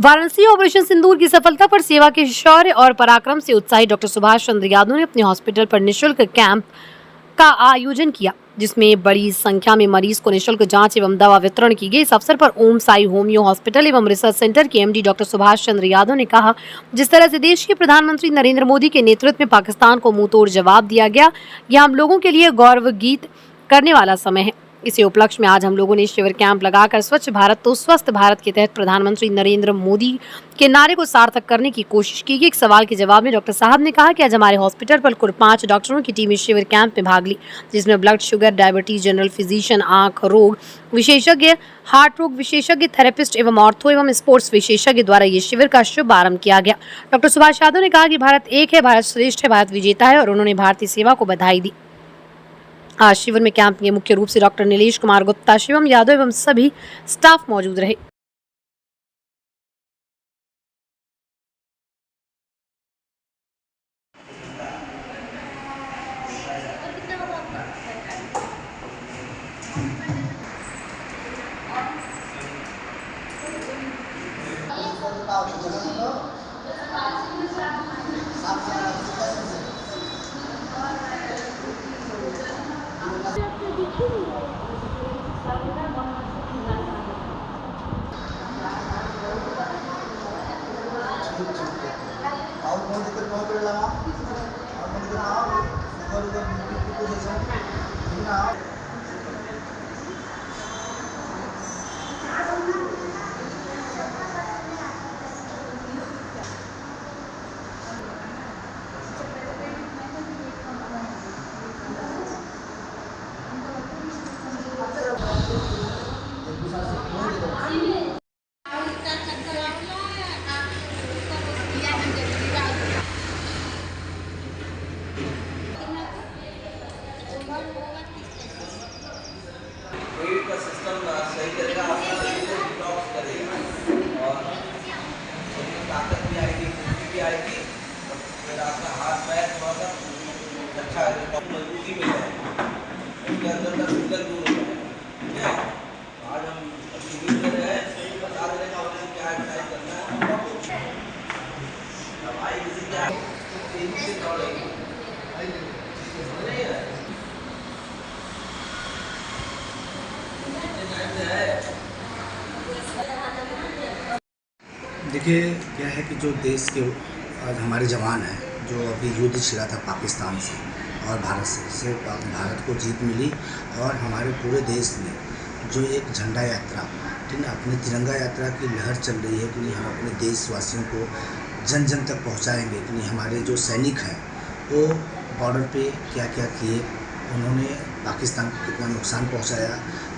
Varanasi operation सिंदूर की सफलता पर सेवा के शौर्य और पराक्रम से उत्साहित डॉक्टर सुभाष चंद्र यादव ने अपने हॉस्पिटल पर निःशुल्क कैंप का आयोजन किया, जिसमें बड़ी संख्या में मरीज को निःशुल्क जांच एवं दवा वितरण की गई। इस अवसर पर ओम साई होम्यो हॉस्पिटल एवं रिसर्च सेंटर के एमडी डॉक्टर सुभाष चंद्र यादव ने कहा, जिस तरह से देश के प्रधानमंत्री नरेंद्र मोदी के नेतृत्व में पाकिस्तान को मुंहतोड़ जवाब दिया गया, यह हम लोगों के लिए गौरव गीत करने वाला समय है। इसी उपलक्ष्य में आज हम लोगों ने शिविर कैंप लगाकर स्वच्छ भारत तो स्वस्थ भारत के तहत प्रधानमंत्री नरेंद्र मोदी के नारे को सार्थक करने की कोशिश की गई। एक सवाल के जवाब में डॉक्टर साहब ने कहा कि आज हमारे हॉस्पिटल पर कुल 5 डॉक्टरों की टीम इस शिविर कैंप में भाग ली, जिसमें blood sugar, diabetes, general physician, आंख रोग विशेषज्ञ, हार्ट रोग विशेषज्ञ, थेरेपिस्ट एवं ऑर्थो एवं स्पोर्ट्स विशेषज्ञ द्वारा ये शिविर का शुभारंभ किया गया। डॉक्टर सुभाष यादव ने कहा कि भारत एक है, भारत श्रेष्ठ है, भारत विजेता है और उन्होंने भारतीय सेवा को बधाई दी। आज शिविर में कैंप में मुख्य रूप से डॉक्टर नीलेश कुमार गुप्ता, शिवम यादव एवं सभी स्टाफ मौजूद रहे। पेट का सिस्टम सही करेगा, आपका शरीर को डिटॉक्स करेगा और शरीर में ताकत भी आएगी, फुर्ती भी आएगी और फिर आपका हाथ पैर थोड़ा सा अच्छा मजबूती मिल जाएगी, उसके अंदर का शुगर दूर हो जाएगा। ठीक है, आज हम शिविर में रहे, बता दे रहे हैं क्या एक्सरसाइज करना है। दवाई किसी क्या तेजी से दौड़ेगी, देखिए क्या है कि जो देश के आज हमारे जवान हैं, जो अभी युद्ध छिड़ा था पाकिस्तान से और भारत से भारत को जीत मिली और हमारे पूरे देश में जो एक झंडा यात्रा, ठीक है, अपनी तिरंगा यात्रा की लहर चल रही है कि नहीं हम अपने देशवासियों को जन जन तक पहुंचाएंगे कि नहीं हमारे जो सैनिक हैं वो बॉर्डर पे क्या क्या किए, उन्होंने पाकिस्तान को कितना नुकसान पहुंचाया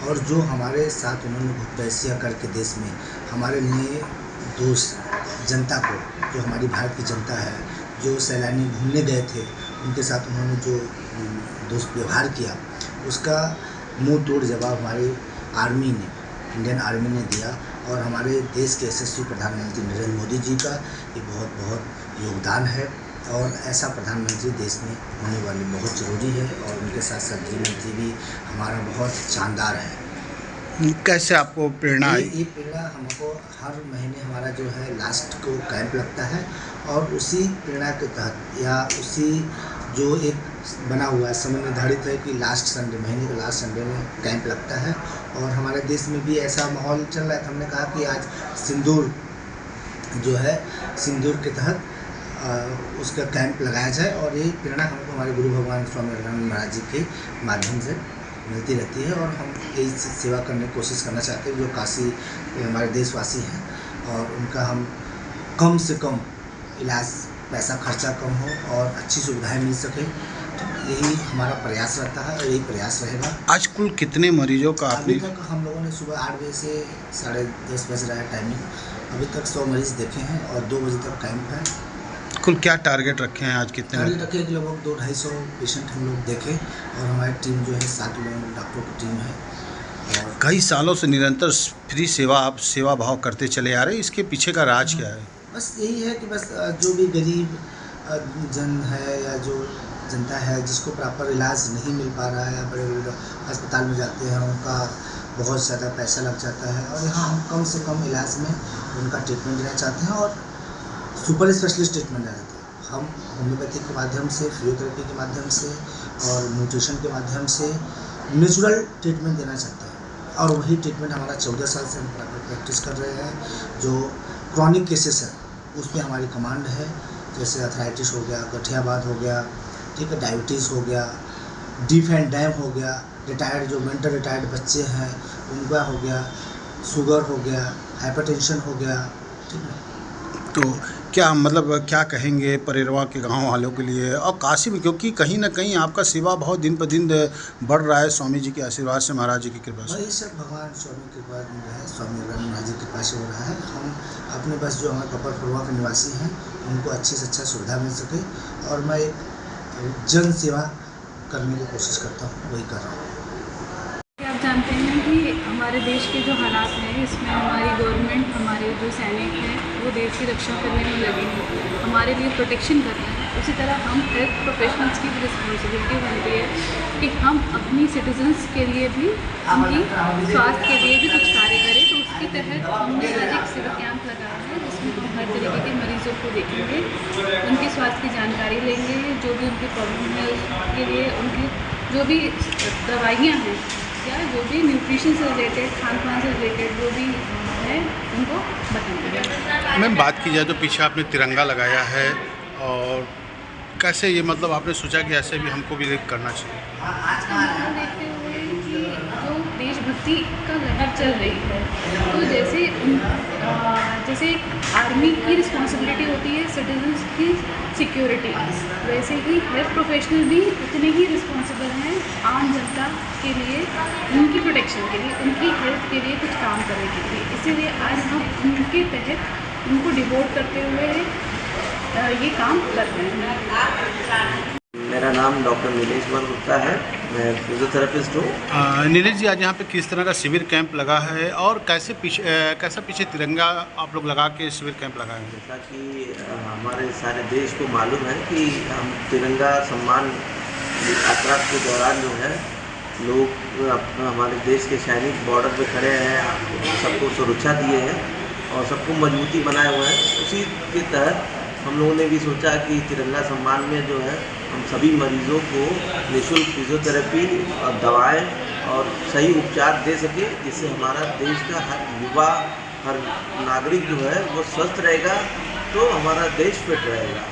और जो हमारे साथ उन्होंने घुटबैसिया करके देश में हमारे लिए दोस्त जनता को, जो हमारी भारत की जनता है, जो सैलानी घूमने गए थे उनके साथ उन्होंने जो दोस्त व्यवहार किया, उसका मुंह तोड़ जवाब हमारी आर्मी ने, इंडियन आर्मी ने दिया और हमारे देश के यशस्वी प्रधानमंत्री नरेंद्र मोदी जी का ये बहुत बहुत योगदान है और ऐसा प्रधानमंत्री देश में होने वाले बहुत ज़रूरी है और उनके साथ साथ गृह मंत्री भी हमारा बहुत शानदार है। कैसे आपको प्रेरणा आई? ये प्रेरणा हमको हर महीने हमारा जो है लास्ट को कैंप लगता है और उसी प्रेरणा के तहत या उसी जो एक बना हुआ है समय निर्धारित है कि लास्ट संडे, महीने के लास्ट संडे में कैंप लगता है और हमारे देश में भी ऐसा माहौल चल रहा है। हमने कहा कि आज सिंदूर जो है, सिंदूर के तहत उसका कैंप लगाया जाए और ये प्रेरणा हमको हमारे गुरु भगवान स्वामी रामानंद महाराज जी के माध्यम से मिलती रहती है और हम यही सेवा करने की कोशिश करना चाहते हैं जो काशी हमारे देशवासी हैं और उनका हम कम से कम इलाज, पैसा खर्चा कम हो और अच्छी सुविधाएं मिल सके, तो यही हमारा प्रयास रहता है और यही प्रयास रहेगा। आज कुल कितने मरीजों का अभी तक हम लोगों ने सुबह 8 बजे से 10:30 बज रहा है टाइमिंग, अभी तक 100 मरीज देखे हैं और 2 बजे तक कैंप है। कुल क्या टारगेट रखे हैं आज? कितने टारगेट रखे हैं? लगभग 200-250 पेशेंट हम लोग देखें और हमारी टीम जो है 7 लोग डॉक्टरों की टीम है और कई सालों से निरंतर फ्री सेवा, आप सेवा भाव करते चले आ रहे हैं, इसके पीछे का राज क्या है? बस यही है कि बस जो भी गरीब जन है या जो जनता है जिसको प्रॉपर इलाज नहीं मिल पा रहा है या बड़े बड़े अस्पताल में जाते हैं, उनका बहुत ज़्यादा पैसा लग जाता है, और यहाँ हम कम से कम इलाज में उनका ट्रीटमेंट देना चाहते हैं और सुपर स्पेशलिस्ट ट्रीटमेंट देना चाहते हैं। हम होम्योपैथी के माध्यम से, फिजियोथेरेपी के माध्यम से और न्यूट्रिशन के माध्यम से नेचुरल ट्रीटमेंट देना चाहते हैं, और वही ट्रीटमेंट हमारा 14 साल से हम प्रैक्टिस कर रहे हैं। जो क्रॉनिक केसेस हैं उसमें हमारी कमांड है, जैसे अर्थराइटिस हो गया, गठियावाद हो गया, ठीक है, डायबिटीज़ हो गया, डीफ एंड डैम हो गया, रिटायर्ड जो मेंटल रिटायर्ड बच्चे हैं उनका हो गया, शुगर हो गया, हाइपरटेंशन हो गया, ठीक है। तो क्या मतलब क्या कहेंगे परिवार के गांव वालों के लिए और काशी में, क्योंकि कहीं ना कहीं आपका सेवा भाव दिन पर दिन बढ़ रहा है स्वामी जी के आशीर्वाद से, महाराज जी की कृपा से? वही सब भगवान स्वामी की कृपा है, स्वामी महाराज जी की कृपा से हो रहा है। हम अपने बस जो हमारे कपर फुलवा के निवासी हैं उनको अच्छी से अच्छा सुविधा मिल सके, और मैं एक जन सेवा करने की कोशिश करता हूँ, वही कर रहा हूँ। आप जानते हैं कि हमारे देश के जो हालात हैं, इसमें हमारी गवर्नमेंट, हमारे जो सैनिक हैं वो देश की रक्षा करने में लगे हैं, हमारे लिए प्रोटेक्शन कर रहे हैं। उसी तरह हम हेल्थ प्रोफेशनल्स की भी रिस्पॉन्सिबिलिटी बनती है कि हम अपनी सिटीजन्स के लिए भी, उनकी स्वास्थ्य के लिए भी कुछ कार्य करें। तो उसके तहत हमने आज एक सेवा कैंप लगाया है, जिसमें हम हर तरीके के मरीजों को देखेंगे, उनकी स्वास्थ्य की जानकारी लेंगे, जो भी उनकी प्रॉब्लम है उसके लिए उनकी जो भी दवाइयाँ हैं या जो भी न्यूट्रिशन से रिलेटेड, खान पान से रिलेटेड जो भी है उनको बताएंगे। मैम, बात की जाए तो पीछे आपने तिरंगा लगाया है, और कैसे ये मतलब आपने सोचा कि ऐसे भी हमको भी करना चाहिए? इसका मतलब देखते हुए कि जो देशभक्ति का लहर चल रही है, तो जैसे आर्मी की रिस्पॉन्सिबिलिटी होती है सिटीजन्स की सिक्योरिटी, वैसे ही हेल्थ प्रोफेशनल भी उतने ही रिस्पॉन्सिबल हैं आम जनता के लिए, उनकी प्रोटेक्शन के लिए, उनकी हेल्थ के लिए कुछ काम करने के लिए। इसीलिए आज हम उनके तहत उनको डिवोट करते हुए ये काम कर रहे हैं। मेरा नाम डॉक्टर नीलेश कुमार गुप्ता है, मैं फिजियोथेरेपिस्ट हूँ। नीलेश जी, आज यहाँ पे किस तरह का शिविर कैंप लगा है और कैसा पीछे तिरंगा आप लोग लगा के शिविर कैंप लगाए हैं? जैसा कि हमारे सारे देश को मालूम है कि हम तिरंगा सम्मान यात्रा के दौरान जो है लोग हमारे देश के सैनिक बॉर्डर पे खड़े हैं, सबको सुरक्षा दिए हैं और सबको मजबूती बनाए हुए हैं। उसी के तहत हम लोगों ने भी सोचा कि तिरंगा सम्मान में जो है हम सभी मरीज़ों को निःशुल्क फिजियोथेरेपी और दवाएं और सही उपचार दे सके, जिससे हमारा देश का हर युवा, हर नागरिक जो है वो स्वस्थ रहेगा, तो हमारा देश फिट रहेगा।